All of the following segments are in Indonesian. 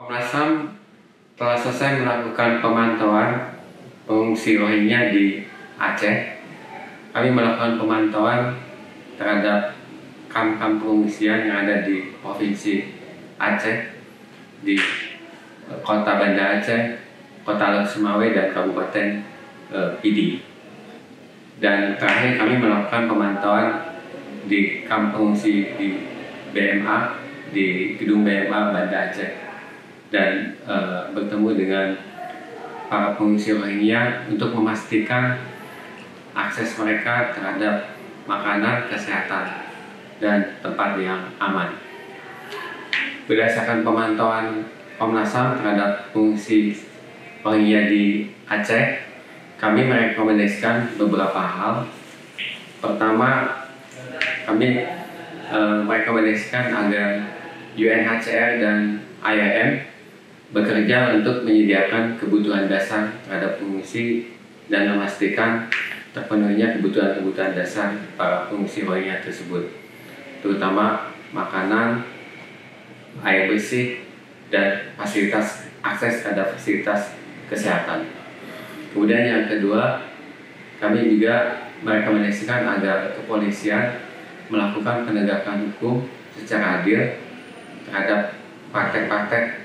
Komnas HAM telah selesai melakukan pemantauan pengungsi Rohingya di Aceh. Kami melakukan pemantauan terhadap kamp-kamp pengungsian yang ada di Provinsi Aceh, di Kota Banda Aceh, Kota Lok Sumawe, dan Kabupaten Pidi. Dan terakhir kami melakukan pemantauan di kamp pengungsi di BMA, di gedung BMA Banda Aceh, dan bertemu dengan para pengungsi Rohingya untuk memastikan akses mereka terhadap makanan, kesehatan, dan tempat yang aman. Berdasarkan pemantauan Komnas HAM terhadap pengungsi Rohingya di Aceh, kami merekomendasikan beberapa hal. Pertama, kami merekomendasikan agar UNHCR dan IOM bekerja untuk menyediakan kebutuhan dasar terhadap pengungsi dan memastikan terpenuhinya kebutuhan-kebutuhan dasar para pengungsi Rohingya tersebut, terutama makanan, air bersih, dan fasilitas akses terhadap fasilitas kesehatan. Kemudian yang kedua, kami juga merekomendasikan agar kepolisian melakukan penegakan hukum secara adil terhadap praktek-praktek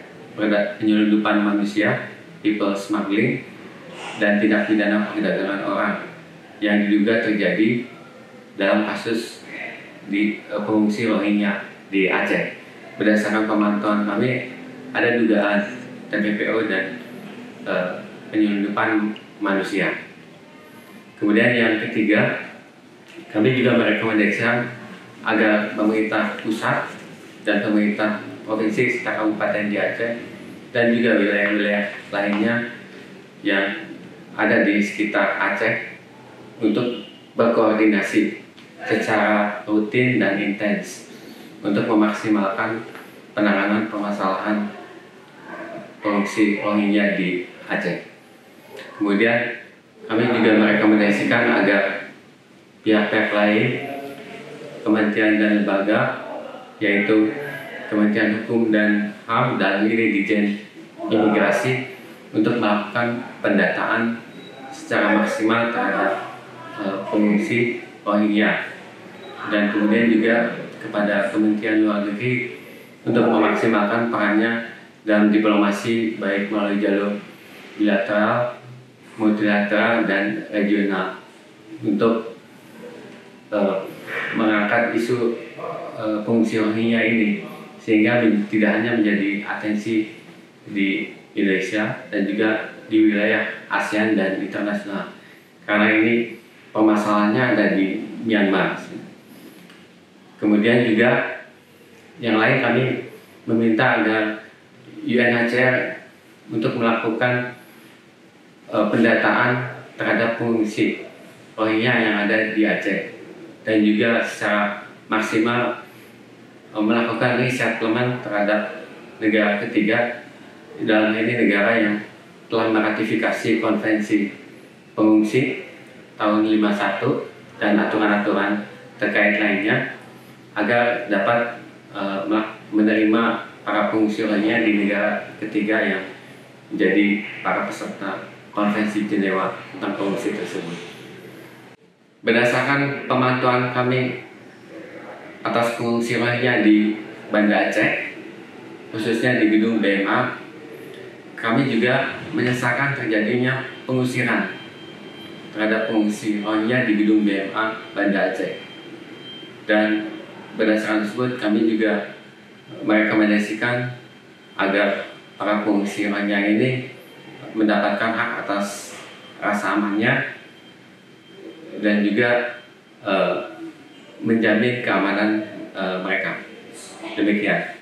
penyelundupan manusia, people smuggling, dan tindak pidana perdagangan orang yang diduga terjadi dalam kasus di pengungsi Rohingya di Aceh. Berdasarkan pemantauan kami, ada dugaan TPPO dan penyelundupan manusia. Kemudian yang ketiga, kami juga merekomendasikan agar pemerintah pusat dan pemerintah provinsi serta kabupaten di Aceh dan juga wilayah-wilayah lainnya yang ada di sekitar Aceh untuk berkoordinasi secara rutin dan intens untuk memaksimalkan penanganan permasalahan pengungsi Rohingya di Aceh. Kemudian kami juga merekomendasikan agar pihak-pihak lain, kementerian dan lembaga, yaitu Kementerian Hukum dan HAM dan Dirjen Imigrasi, untuk melakukan pendataan secara maksimal terhadap pengungsi Rohingya, dan kemudian juga kepada Kementerian Luar Negeri untuk memaksimalkan perannya dalam diplomasi baik melalui jalur bilateral, multilateral, dan regional untuk mengangkat isu pengungsi Rohingya ini, sehingga tidak hanya menjadi atensi di Indonesia dan juga di wilayah ASEAN dan internasional, karena ini permasalahannya ada di Myanmar. Kemudian juga yang lain, kami meminta agar UNHCR untuk melakukan pendataan terhadap pengungsi Rohingya yang ada di Aceh, dan juga secara maksimal melakukan resettlement terhadap negara ketiga, dalam ini negara yang telah meratifikasi konvensi pengungsi tahun 51 dan aturan-aturan terkait lainnya, agar dapat menerima para pengungsi lainnya di negara ketiga yang menjadi para peserta konvensi Jenewa tentang pengungsi tersebut. Berdasarkan pemantauan kami atas pengungsi Rohingya di Banda Aceh, khususnya di gedung BMA, kami juga menyesalkan terjadinya pengusiran terhadap pengungsi Rohingya di gedung BMA Banda Aceh. Dan berdasarkan tersebut, kami juga merekomendasikan agar para pengungsi Rohingya ini mendapatkan hak atas rasa amannya dan juga menjamin keamanan mereka. Demikian.